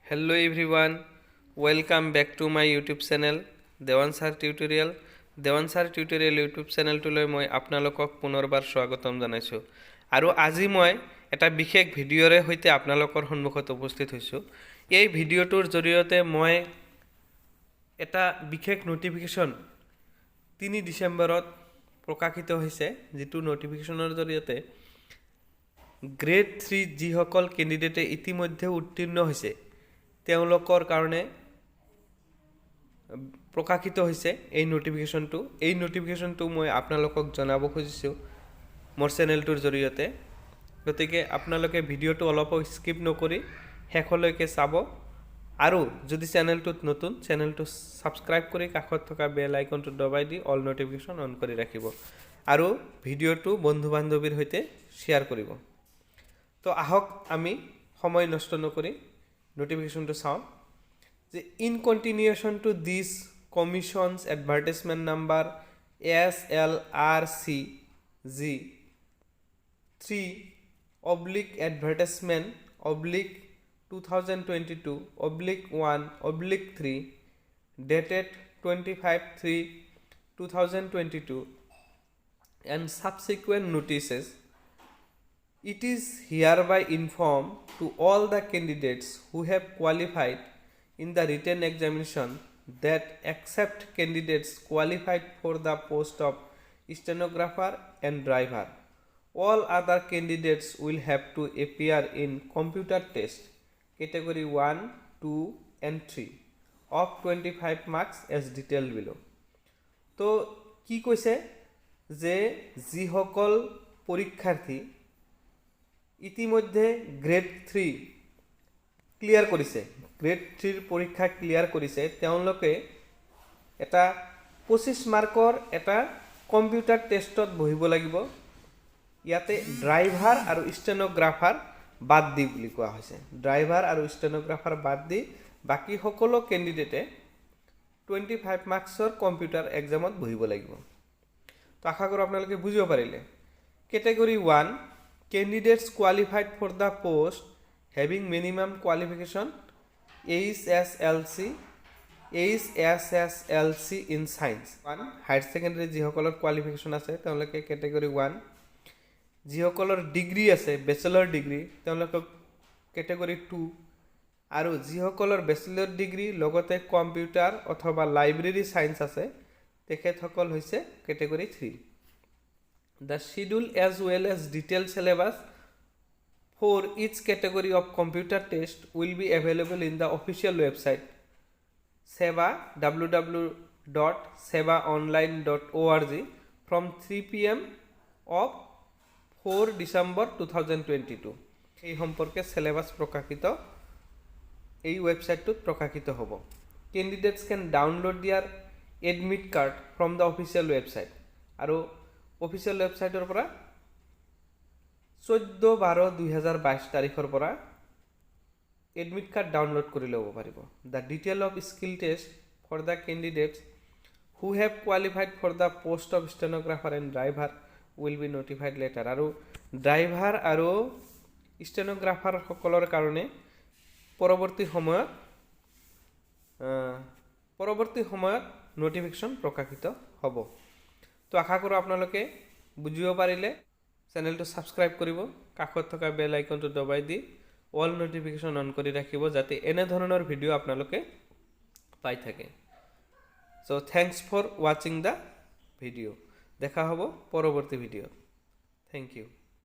Hello everyone, welcome back to my YouTube channel Dewan Sir Tutorial. Dewan Sir Tutorial YouTube channel লৈ মই আপোনালোকক পুনৰবাৰ স্বাগতম জনাইছো আৰু আজি মই এটা বিশেষ ভিডিঅ'ৰে সৈতে আপোনালোকৰ সন্মুখত উপস্থিত হৈছো। এই ভিডিঅ'টোৰ জৰিয়তে মই এটা বিশেষ নোটিফিকেশন 3 ডিসেম্বৰত প্ৰকাশিত হৈছে, যেটো নোটিফিকেশনৰ জৰিয়তে গ্ৰেড 3 যিসকল কেণ্ডিডেটে ইতিমধ্যে উত্তীৰ্ণ হৈছে তেওঁলোকৰ কাৰণে প্ৰকাশিত হৈছে এই নোটিফিকেশনটো মই আপোনালোকক জনাব খুজিছো মোৰ চেনেলটোৰ জৰিয়তে। গতিকে আপোনালোকে ভিডিঅ'টো অলপ স্কিপ নকৰি শেষলৈকে চাব আৰু যদি চেনেলটোত নতুন চেনেলটো সাবস্ক্ৰাইব কৰি কাষত থকা বেল আইকনটো দবাই দি অল নোটিফিকেশন অন কৰি ৰাখিব আৰু ভিডিঅ'টো বন্ধু বান্ধৱীৰ সৈতে শেয়াৰ কৰিব। তো আহক আমি সময় নষ্ট নকৰি notification to sound. In continuation to this commission's advertisement number SLRCG 3/advertisement/2022/1/3 dated 25/3/2022 and subsequent notices. It is hereby informed to all the candidates who have qualified in the written examination that except candidates qualified for the post of stenographer and driver, all other candidates will have to appear in computer test category 1, 2 and 3 of 25 marks as detailed below. তো কি কৈছে যে যিসকল পৰীক্ষাৰ্থী ইতিমধ্যে grade 3 clear কৰিছে, grade 3 পৰীক্ষা clear কৰিছে, তেওঁলোকে এটা 25 মাৰ্কৰ এটা কম্পিউটাৰ টেষ্টত বহিব লাগিব। ইয়াতে ড্ৰাইভাৰ আৰু ষ্টেনোগ্ৰাফাৰ বাদ দি বুলি কোৱা হৈছে। ড্ৰাইভাৰ আৰু ষ্টেনোগ্ৰাফাৰ বাদ দি বাকি সকলো কেণ্ডিডেটে 25 মাৰ্কছৰ কম্পিউটাৰ এক্সামত বহিব লাগিব। তো আশা কৰোঁ আপোনালোকে বুজিব পাৰিলে। Category 1 candidates qualified for the post having minimum qualification HSLC in science 1 higher secondary যিসকলৰ কোৱালিফিকেশন আছে তেওঁলোকে কেটেগৰী 1, যিসকলৰ ডিগ্ৰী আছে ব্যাচেলৰ ডিগ্ৰী তেওঁলোকক কেটেগৰী 2 আৰু যিসকলৰ ব্যাচেলৰ ডিগ্ৰী লগতে কম্পিউটাৰ অথবা লাইব্ৰেৰী সায়েন্স আছে তেখেতসকল হৈছে category 3। The schedule as well as detailed syllabus for each category of computer test will be available in the official website seva www.sevaonline.org from 3 p.m. of 4 December 2022 এই সম্পর্কে syllabus প্রকাশিত এই ওয়েবসাইটত প্রকাশিত হ'ব। Candidates can download their admit card from the official website আৰু official ওয়েবসাইটৰ পৰা 14/12/2022 তাৰিখৰ পৰা এডমিট কাৰ্ড ডাউনলোড কৰি ল'ব পাৰিব। The detail of skill test for the candidates who have qualified for the post of stenographer and driver will be notified later আৰু driver আৰু stenographer সকলৰ কাৰণে পৰৱৰ্তী সময়ত নোটিফিকেশন প্ৰকাশিত হ'ব। তো আশা কৰোঁ আপোনালোকে বুজিব পাৰিলে। চেনেলটো সাবস্ক্ৰাইব কৰিব, কাষত থকা বেল আইকনটো দবাই দি অল নোটিফিকেশন অন কৰি ৰাখিব যাতে এনে ধৰণৰ ভিডিঅ' আপোনালোকে পাই থাকে। So thanks for watching the video. দেখা হ'ব পৰৱৰ্তী ভিডিঅ'ত। Thank U.